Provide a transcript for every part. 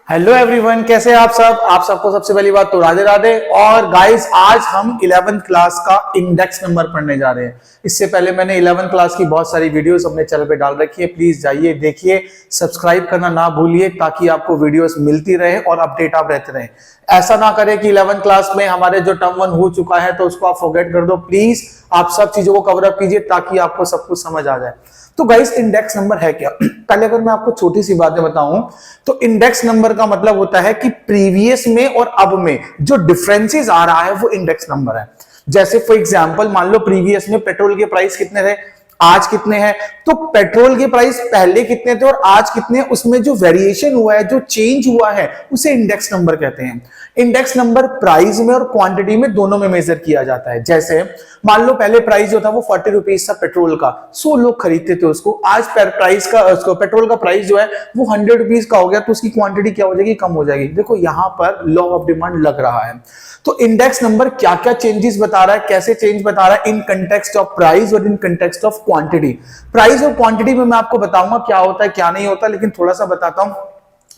Hello everyone, कैसे हैं आप सब। आप सबको सबसे पहली बात तो राधे राधे। और गाइस, आज हम 11th क्लास का इंडेक्स नंबर पढ़ने जा रहे हैं। इससे पहले मैंने 11th क्लास की बहुत सारी वीडियोस अपने चैनल पे डाल रखी है, प्लीज जाइए देखिए, सब्सक्राइब करना ना भूलिए ताकि आपको वीडियोस मिलती रहे और अपडेट आप रहते रहें। ऐसा ना करें कि 11th क्लास में हमारे जो टर्म 1 हो चुका है तो उसको आप फॉरगेट कर दो। प्लीज आप सब चीजों को कवर अप कीजिए ताकि आपको सब कुछ समझ आ जाए। तो गाइस, इंडेक्स नंबर है क्या? पहले अगर मैं आपको छोटी सी बातें बताऊं तो इंडेक्स नंबर का मतलब होता है कि प्रीवियस में और अब में जो डिफरेंसेस आ रहा है वो इंडेक्स नंबर है। जैसे फॉर एग्जांपल, मान लो प्रीवियस में पेट्रोल के प्राइस कितने थे, आज कितने हैं, तो पेट्रोल के प्राइस पहले कितने थे और आज कितने, उसमें जो वेरिएशन हुआ है, जो चेंज हुआ है, उसे इंडेक्स नंबर कहते हैं। इंडेक्स नंबर प्राइस में और क्वांटिटी में दोनों में मेजर किया जाता है। जैसे मान लो पहले प्राइस जो था वो 40 रुपीज था पेट्रोल का, 100 लोग खरीदते थे उसको। आज प्राइस का उसको पेट्रोल का प्राइस जो है वो 100 रुपीज का हो गया, तो उसकी क्वांटिटी क्या हो जाएगी, कम हो जाएगी। देखो यहां पर लॉ ऑफ डिमांड लग रहा है। तो इंडेक्स नंबर क्या क्या चेंजेस बता रहा है, कैसे चेंज बता रहा है, इन कंटेक्स्ट ऑफ प्राइस और in context of quantity. Price और क्वांटिटी में मैं आपको बताऊंगा क्या होता है क्या नहीं होता, लेकिन थोड़ा सा बताता हूं।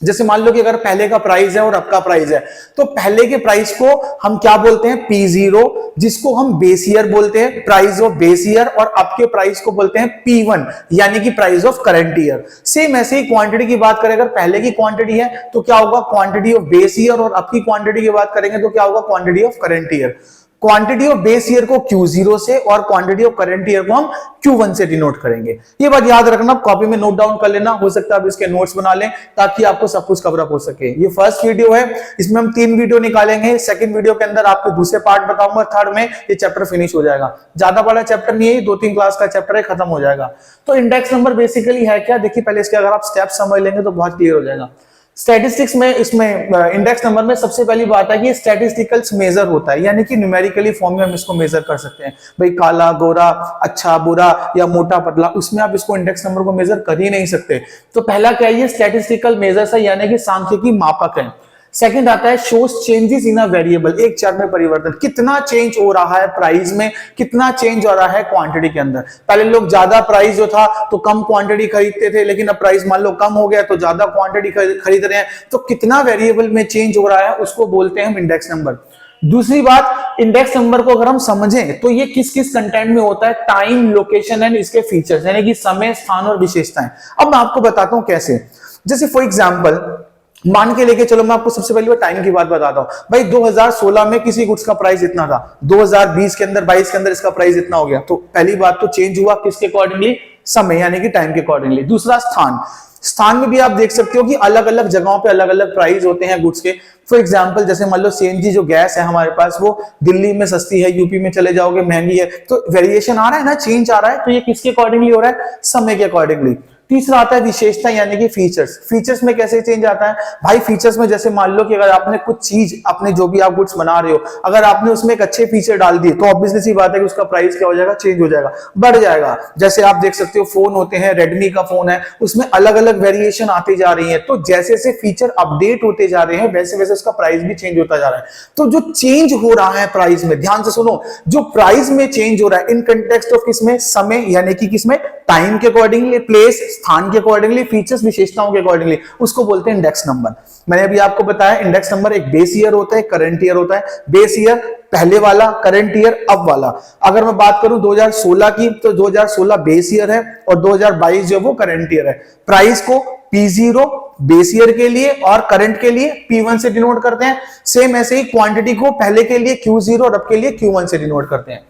जैसे मान लो कि अगर पहले का प्राइस है और अब का प्राइस है, तो पहले के प्राइस को हम क्या बोलते हैं, P0, जिसको हम बेस ईयर बोलते हैं, प्राइस ऑफ बेस ईयर, और अब के प्राइस को बोलते हैं P1, यानी कि price of current year. Same ऐसे ही क्वांटिटी की बात करें, अगर पहले की क्वांटिटी है तो क्या होगा, क्वांटिटी ऑफ बेस ईयर, और अब की क्वांटिटी की बात करेंगे तो क्या होगा, quantity of current year. Quantity of base year को Q0 से और क्वांटिटी ऑफ करंट ईयर को हम Q1 से डिनोट करेंगे। ये बात याद रखना, कॉपी में नोट डाउन कर लेना, हो सकता है आप इसके नोट्स बना लें ताकि आपको सब कुछ कवर अप हो सके। ये फर्स्ट वीडियो है, इसमें हम 3 वीडियो निकालेंगे। सेकंड वीडियो के अंदर आपको दूसरे पार्ट बताऊंगा, थर्ड में ये चैप्टर फिनिश हो जाएगा। ज्यादा बड़ा चैप्टर नहीं है, 2-3 क्लास का चैप्टर है, खत्म हो जाएगा। तो इंडेक्स नंबर बेसिकली है क्या, देखिए पहले इसके अगर आप स्टेप समझ लेंगे तो बहुत क्लियर हो जाएगा। स्टैटिस्टिक्स में, इसमें इंडेक्स नंबर में सबसे पहली बात है कि स्टैटिस्टिकल्स मेजर होता है, यानी कि न्यूमेरिकली फॉर्म में हम इसको मेजर कर सकते हैं। भाई काला गोरा, अच्छा बुरा या मोटा पतला, उसमें आप इसको इंडेक्स नंबर को मेजर कर ही नहीं सकते। तो पहला क्या है, ये स्टैटिस्टिकल मेजर्स है, यानी कि सांख्यिकी मापक है। सेकंड आता है shows changes in a variable, एक चर में परिवर्तन, कितना चेंज हो रहा है प्राइस में, कितना चेंज हो रहा है क्वांटिटी के अंदर। पहले लोग ज्यादा प्राइस जो था तो कम क्वांटिटी खरीदते थे, लेकिन अब प्राइस मान लो कम हो गया तो ज्यादा क्वांटिटी खरीद रहे हैं। तो कितना वेरिएबल में चेंज हो रहा है उसको बोलते हैं हम इंडेक्स नंबर। दूसरी बात, इंडेक्स नंबर को अगर हम समझें तो ये किस किस कंटेंट में होता है, टाइम, लोकेशन एंड इसके फीचर्स, यानी कि समय, स्थान और विशेषताएं। अब मैं आपको बताता हूं कैसे। जैसे फॉर एग्जांपल मान के लेके चलो, मैं आपको सबसे पहले टाइम की बात बताता हूं। भाई 2016 में किसी गुड्स का प्राइस इतना था, 2020 के अंदर, 22 के अंदर इसका प्राइस इतना हो गया। तो पहली बात तो चेंज हुआ किसके अकॉर्डिंगली, समय, यानी कि टाइम के अकॉर्डिंगली। दूसरा स्थान, स्थान में भी आप देख सकते हो कि अलग अलग जगहों पे अलग अलग प्राइस होते हैं गुड्स के। फॉर एग्जांपल जैसे मान लो सीएनजी जो गैस है हमारे पास, वो दिल्ली में सस्ती है, यूपी में चले जाओगे महंगी है। तो वेरिएशन आ रहा है ना, चेंज आ रहा है, तो ये किसके अकॉर्डिंगली हो रहा है, समय के अकॉर्डिंगली। तीसरा आता है विशेषता, यानी कि फीचर्स। फीचर्स में कैसे चेंज आता है भाई, फीचर्स में जैसे मान लो कि अगर आपने कुछ चीज, अपने जो भी आप गुड्स बना रहे हो, अगर आपने उसमें एक अच्छे फीचर डाल दिए तो ऑब्वियसली सी बात है कि उसका प्राइस क्या हो जाएगा, चेंज हो जाएगा, बढ़ जाएगा। जैसे आप देख सकते हो फोन होते हैं, रेडमी का फोन है, उसमें अलग अलग वेरिएशन आती जा रही है। तो जैसे जैसे फीचर अपडेट होते जा रहे हैं वैसे वैसे उसका प्राइस भी चेंज होता जा रहा है। तो जो चेंज हो रहा है प्राइस में, ध्यान से सुनो, जो प्राइस में चेंज हो रहा है इन कंटेक्स्ट ऑफ किसमें, समय, यानी कि किसमें, टाइम के अकॉर्डिंगली, प्लेस, स्थान के अकॉर्डिंगली, फीचर्स, विशेषताओं के अकॉर्डिंगली, उसको बोलते हैं इंडेक्स नंबर। मैंने अभी आपको बताया इंडेक्स नंबर एक बेस ईयर होता है, करंट ईयर होता है। बेस ईयर पहले वाला, करंट ईयर अब वाला। अगर मैं बात करूं 2016 की, तो 2016 बेस ईयर है और 2022 जो वो करंट ईयर है। प्राइस को P0 बेस ईयर के लिए और करंट के लिए P1 से डिनोट करते हैं। सेम ऐसे ही क्वांटिटी को पहले के लिए Q0 और अब के लिए Q1 से डिनोट करते हैं।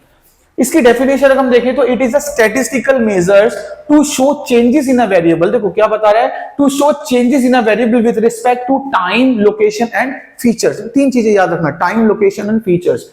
इसकी डेफिनेशन अगर हम देखें तो it is a statistical measures to show changes in a variable. देखो क्या बता रहा है, to show changes in a variable with respect to time, location and features. 3 चीजें याद रखना, टाइम, लोकेशन एंड फीचर्स।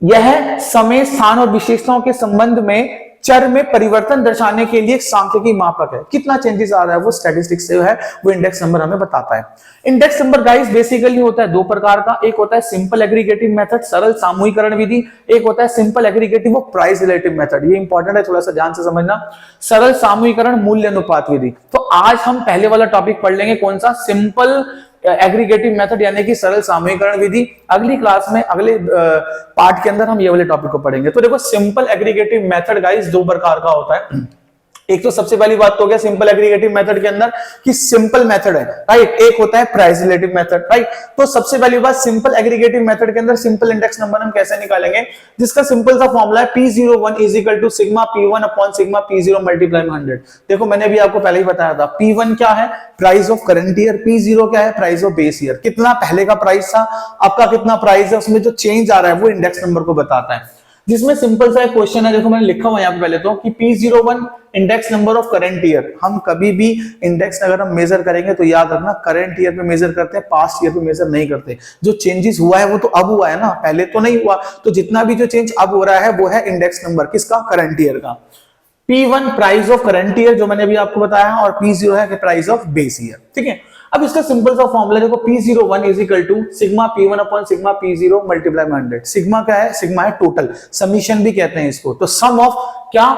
यह समय, स्थान और विशेषताओं के संबंध में चर में परिवर्तन दर्शाने के लिए एक सांख्यिकी मापक है। कितना चेंजेस आ रहा है वो स्टैटिस्टिक्स से है, वो इंडेक्स नंबर हमें बताता है। इंडेक्स नंबर गाइस बेसिकली होता है 2 प्रकार का, एक होता है सिंपल एग्रीगेटिव मेथड, सरल सामूहिकरण विधि, एक होता है सिंपल एग्रीगेटिव और प्राइस रिलेटिव मेथड। ये इंपॉर्टेंट है, थोड़ा सा ध्यान से समझना। सरल सामूहिकरण, मूल्य अनुपात विधि। तो आज हम पहले वाला टॉपिक पढ़ लेंगे, कौन सा, सिंपल एग्रीगेटिव मेथड, यानी कि सरल सामूहिकरण विधि। अगली क्लास में, अगले पार्ट के अंदर हम ये वाले टॉपिक को पढ़ेंगे। तो देखो सिंपल एग्रीगेटिव मेथड गाइस 2 प्रकार का होता है। एक तो सबसे पहली बात तो हो गया सिंपल एग्रीगेटिव मेथड के अंदर कि सिंपल मेथड है, राइट। एक होता है प्राइस रिलेटिव मेथड, राइट। तो सबसे पहली बात सिंपल एग्रीगेटिव मेथड के अंदर सिंपल इंडेक्स नंबर हम कैसे निकालेंगे, जिसका सिंपल सा फॉर्मूला है P01 is equal to sigma P1 upon sigma P0 multiply में 100। देखो मैंने भी आपको पहले ही बताया था, P1 क्या है, price of current year, P0 क्या है, प्राइस ऑफ बेस ईयर। कितना पहले का प्राइस था, आपका कितना प्राइस है, उसमें जो चेंज आ रहा है वो इंडेक्स नंबर को बताता है। जिसमें सिंपल सा एक क्वेश्चन है, देखो मैंने लिखा हुआ है यहाँ पे पहले तो कि P01 index number of current year. हम कभी भी इंडेक्स अगर हम मेजर करेंगे तो याद रखना करंट ईयर पे मेजर करते हैं, पास्ट ईयर पे मेजर नहीं करते। जो चेंजेस हुआ है वो तो अब हुआ है ना, पहले तो नहीं हुआ। तो जितना भी जो चेंज अब हो रहा है वो है इंडेक्स नंबर किसका, करंट ईयर का। P1 price of current year जो मैंने अभी आपको बताया, और P0 है प्राइस ऑफ बेस ईयर, ठीक है। अब इसका सिंपल सा फॉर्मूला देखो, P01 is equal to sigma P1 upon sigma P0 multiply में 100। सिग्मा क्या है, सिग्मा है टोटल, समीशन भी कहते हैं इसको। तो सम ऑफ क्या,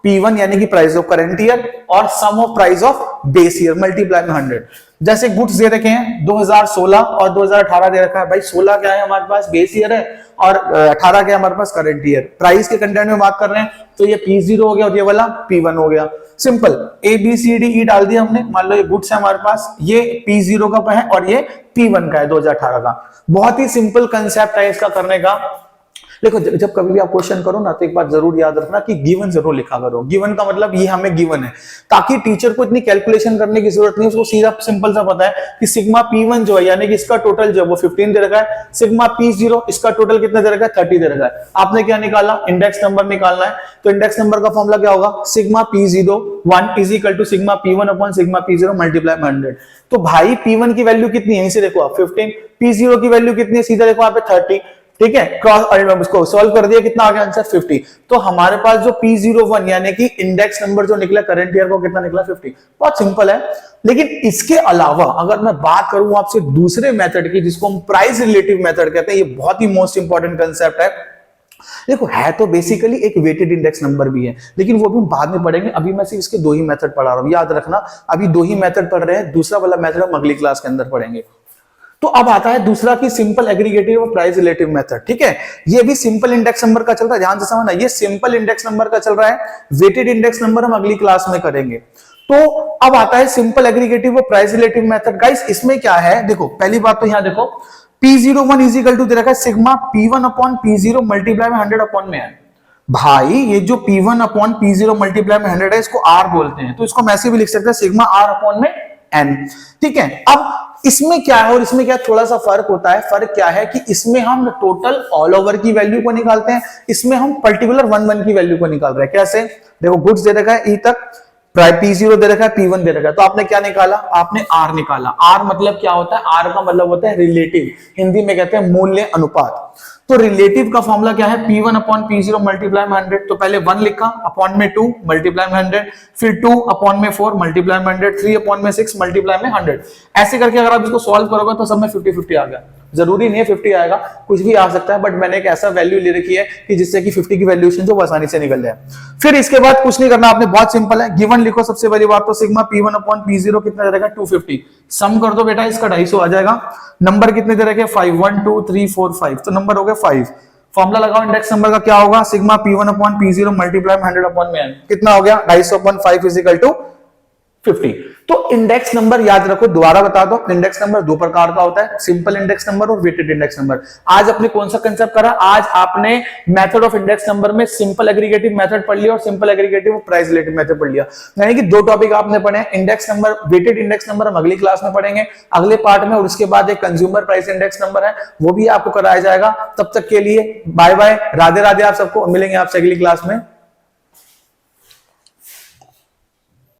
P1 यानी कि प्राइस ऑफ करंट ईयर और sum of price of base year multiply में 100। जैसे गुड्स दे रखे हैं 2016 और 2018 दे रखा है, भाई 16 क्या है हमारे पास, बेस ईयर है, और 18 क्या है हमारे पास, करंट ईयर। प्राइस के कंटेंट में बात कर रहे हैं तो ये P0 हो गया और ये वाला P1 हो गया। सिंपल ABCDE डाल दिया हमने। मान लो ये गुड्स है हमारे पास, ये P0 का है और ये P1 का है 2018 का। बहुत ही सिंपल कंसेप्ट है इसका करने का। देखो जब कभी भी आप क्वेश्चन करो ना तो एक बात जरूर याद रखना कि गिवन जरूर लिखा करो। गिवन का मतलब ये हमें गिवन है, ताकि टीचर को इतनी कैलकुलेशन करने की जरूरत नहीं, उसको सीधा सिंपल सा पता है कि सिग्मा P1 जो है यानी कि इसका टोटल जो है वो 15 दे रखा है, सिग्मा P0 इसका टोटल कितना दे रखा है, 30 दे रखा है। आपने क्या निकाला, इंडेक्स नंबर निकालना है। तो इंडेक्स नंबर का फॉर्मूला क्या होगा, sigma P01 is equal to sigma P1 upon sigma P0 multiply में 100। तो भाई P1 की वैल्यू कितनी है, यहीं से देखो आप 15, P0 की वैल्यू कितनी है, सीधा देखो यहाँ पे 30, ठीक है। क्रॉस उसको सॉल्व कर दिया, कितना आ गया आंसर 50। तो हमारे पास जो P01 यानी कि इंडेक्स नंबर जो निकला करंट ईयर को, कितना निकला 50। बहुत सिंपल है। लेकिन इसके अलावा अगर मैं बात करूं आपसे दूसरे मेथड की, जिसको हम प्राइस रिलेटिव मेथड कहते हैं, ये बहुत ही मोस्ट इंपॉर्टेंट कंसेप्ट है। देखो है तो बेसिकली एक वेटेड इंडेक्स नंबर भी है, लेकिन वो भी बाद में पढ़ेंगे। अभी मैं सिर्फ इसके दो ही मेथड पढ़ा रहा हूं, याद रखना अभी दो ही मेथड पढ़ रहे हैं, दूसरा वाला मेथड हम अगली क्लास के अंदर पढ़ेंगे। तो अब आता है दूसरा की सिंपल एग्रीगेटिव और प्राइस रिलेटिव मेथड, ठीक है। ये भी सिंपल इंडेक्स नंबर का चल रहा है, ध्यान से समझना, ये सिंपल इंडेक्स नंबर का चल रहा है। वेटेड इंडेक्स नंबर हम अगली क्लास में करेंगे। तो अब आता है सिंपल एग्रीगेटिव और प्राइस रिलेटिव मेथड। गाइस इसमें क्या है, देखो पहली बात तो यहां देखो P01 इज इक्वल टू दे रखा है sigma P1 upon P0 multiply में 100 अपॉन में है। भाई ये जो P1 अपॉन P0 मल्टीप्लाई में 100 है, इसको R बोलते हैं। तो इसको मैं ऐसे भी लिख सकते हैं सिग्मा R अपॉन में N, ठीक है। अब इसमें क्या है और इसमें क्या थोड़ा सा फर्क होता है। फर्क क्या है कि इसमें हम टोटल ऑल ओवर की वैल्यू को निकालते हैं, इसमें हम पर्टिकुलर 1 की वैल्यू को निकाल रहे हैं। कैसे, देखो गुड्स दे रखा है E तक, P0 दे रखा है, P1 दे रखा है। तो आपने क्या निकाला, आपने R निकाला। R मतलब क्या होता है, R का मतलब होता है रिलेटिव, हिंदी में कहते हैं मूल्य अनुपात। तो रिलेटिव का फॉर्मूला क्या है, P1 अपॉन P0 मल्टीप्लाई में 100। तो पहले 1 लिखा, अपॉन में 2 मल्टीप्लाई में 100, फिर 2 अपॉन में 4 मल्टीप्लाई में 100, 3 अपॉन में 6 मल्टीप्लाई में 100। ऐसे करके अगर आप इसको सॉल्व करोगे तो सब में 50-50 आ गया। जरूरी नहीं है 50 आएगा, कुछ भी आ सकता है, बट मैंने एक ऐसा वैल्यू ले रखी है कि जिससे कि 50 की वैल्यूएशन जो आसानी से निकल जाए। फिर इसके बाद कुछ नहीं करना आपने, बहुत सिंपल है। गिवन लिखो सबसे पहली बात तो सिग्मा P1 अपॉन P0 कितना दे रखा है 250। सम कर दो बेटा, इसका 250 आ जाएगा। नंबर कितने दे रखे 5, 1 2 3 4 5, तो नंबर हो गया 5। फॉर्मूला लगाओ इंडेक्स नंबर का, क्या होगा sigma P1 upon P0 multiply में 100 अपॉन में n, कितना हो गया 250 अपॉन 5 इज इक्वल टू 50। तो इंडेक्स नंबर याद रखो, दोबारा बता दो, इंडेक्स नंबर दो प्रकार का होता है, सिंपल इंडेक्स नंबर और वेटेड इंडेक्स नंबर। आज आपने कौन सा कंसेप्ट करा, आज आपने मेथड ऑफ इंडेक्स नंबर में सिंपल एग्रीगेटिव मेथड पढ़ लिया और सिंपल एग्रीगेटिव और प्राइस रिलेटिव मेथड पढ़ लिया। यानी कि दो टॉपिक आपने पढ़े हैं। Index number, weighted index number हम अगली क्लास में पढ़ेंगे अगले पार्ट में, और उसके बाद एक कंज्यूमर प्राइस इंडेक्स नंबर है, वो भी आपको कराया जाएगा। तब तक के लिए बाय बाय, राधे राधे आप सबको, मिलेंगे आपसे अगली क्लास में।